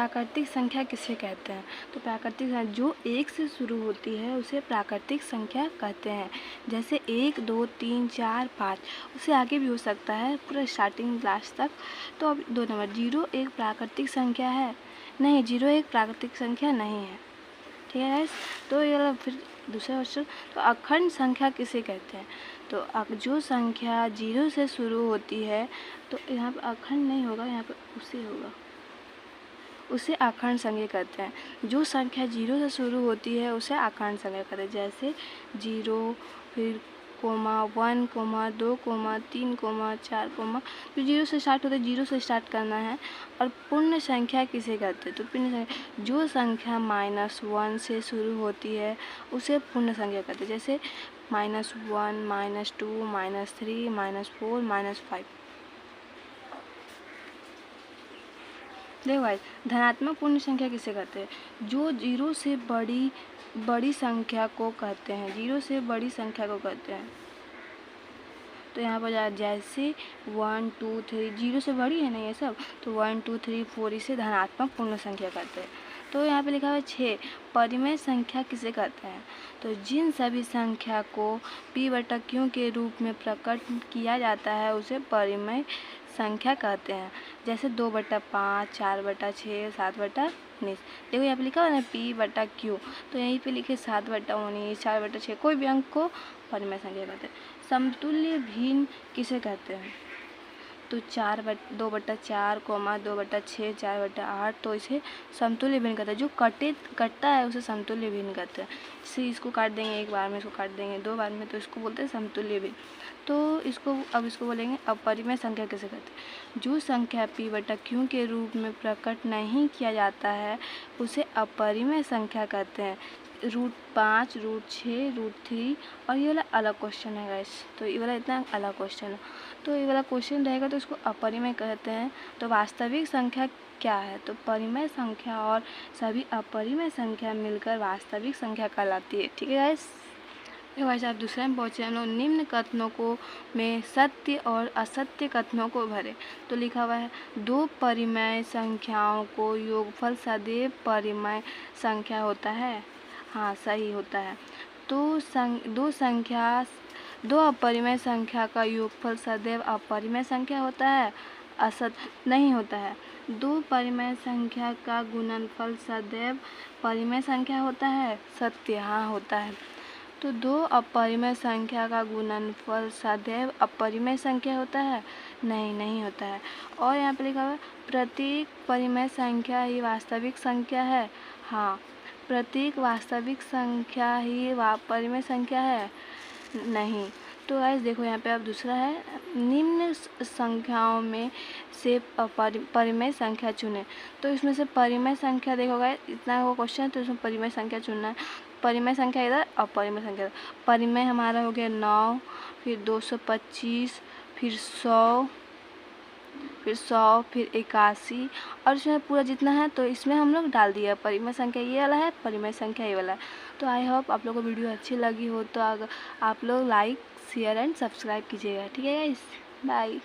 प्राकृतिक संख्या किसे कहते हैं? तो प्राकृतिक संख्या जो 1 से शुरू होती है उसे प्राकृतिक संख्या कहते हैं। जैसे 1, 2, 3, 4, 5, उससे आगे भी हो सकता है पूरा स्टार्टिंग लास्ट तक। तो अब 2 नंबर 0 एक प्राकृतिक संख्या है? नहीं, 0 एक प्राकृतिक संख्या नहीं है। ठीक है गाइस। तो ये वाला फिर दूसरा क्वेश्चन, तो अखंड संख्या किसे कहते हैं? तो जो संख्या 0 से शुरू होती है, तो यहाँ पर अखंड नहीं होगा, यहाँ पर उसी होगा, उसे अखंड संख्या कहते हैं। जो संख्या 0 से शुरू होती है उसे अखंड संख्या कहते हैं। जैसे 0, फिर comma 1, comma 2, comma 3, comma 4, comma, तो 0 से स्टार्ट होता है, 0 से स्टार्ट करना है। और पूर्ण संख्या किसे कहते हैं? तो पूर्ण संख्या जो संख्या -1 से शुरू होती है उसे पूर्ण संख्या कहते हैं। जैसे -1, -2, -3, -4, -5। देखो भाई, धनात्मक पूर्ण संख्या किसे कहते हैं? जो 0 से बड़ी संख्या को कहते हैं, 0 से बड़ी संख्या को कहते हैं। तो यहाँ पर जैसे 1, 2, 3, 0 से बड़ी है ना ये सब, तो 1, 2, 3, 4 इसे धनात्मक पूर्ण संख्या कहते हैं। तो यहाँ पे लिखा हुआ है 6, परिमेय संख्या किसे कहते हैं? तो जिन सभी संख्या को p/q के रूप में प्रकट किया जाता है उसे परिमेय संख्या कहते हैं। जैसे 2/5, 4/6, 7/19। देखो यहाँ पे लिखा हुआ है ना p/q, तो यहीं पे लिखे 7/19, 4/6, कोई भी अंक को परिमेय संख्या कहते हैं। समतुल्य भिन्न किसे कहते हैं? तो 2/4, 2/6, 4/8, तो इसे समतुल्य भिन्न कहते हैं। जो कटता है उसे समतुल्य भिन्न कहते हैं। जैसे इसको काट देंगे एक बार में, इसको काट देंगे 2 बार में, तो इसको बोलते हैं समतुल्य भिन्न। तो इसको बोलेंगे अपरिमेय संख्या किसे कहते हैं? जो संख्या p/q के रूप में प्रकट नहीं किया जाता है उसे अपरिमेय संख्या कहते हैं। √5, √6, √3, और ये वाला अलग क्वेश्चन है गाइस। तो ये वाला इतना अलग क्वेश्चन है, तो ये वाला क्वेश्चन रहेगा तो इसको अपरिमेय कहते हैं। तो वास्तविक संख्या क्या है? तो परिमेय संख्या और सभी अपरिमेय संख्या मिलकर वास्तविक संख्या कहलाती है। ठीक है गाइस। तो गाइस आप दूसरे में पहुँचे हम लोग। निम्न कथनों को में सत्य और असत्य कथनों को भरें। तो लिखा हुआ है 2 परिमेय संख्याओं को योगफल सदैव परिमेय संख्या होता है। हाँ, सही होता है। दो अपरिमेय संख्या का योगफल सदैव अपरिमेय संख्या होता है, असत्य नहीं होता है। 2 परिमेय संख्या का गुणनफल सदैव परिमेय संख्या होता है, सत्य हाँ होता है। तो 2 अपरिमेय संख्या का गुणनफल सदैव अपरिमेय संख्या होता है, नहीं होता है। और यहाँ पे लिखा हुआ है प्रत्येक परिमेय संख्या ही वास्तविक संख्या है। हाँ, प्रत्येक वास्तविक संख्या ही परिमेय संख्या है, नहीं। तो गाइस देखो यहाँ पे अब दूसरा है, निम्न संख्याओं में से परिमेय संख्या चुनें। तो इसमें से परिमेय संख्या देखो गाइस, इतना वो क्वेश्चन है तो इसमें परिमेय संख्या चुनना है। परिमेय संख्या इधर, अपरिमेय संख्या इधर। परिमेय हमारा हो गया 9, फिर 225, फिर 100, फिर 81, और इसमें पूरा जितना है तो इसमें हम लोग डाल दिया। परिमेय संख्या ये वाला है, परिमेय संख्या ये वाला है। तो आई होप आप लोगों को वीडियो अच्छी लगी हो, तो अगर आप लोग लाइक, शेयर एंड सब्सक्राइब कीजिएगा। ठीक है गाइस, बाय।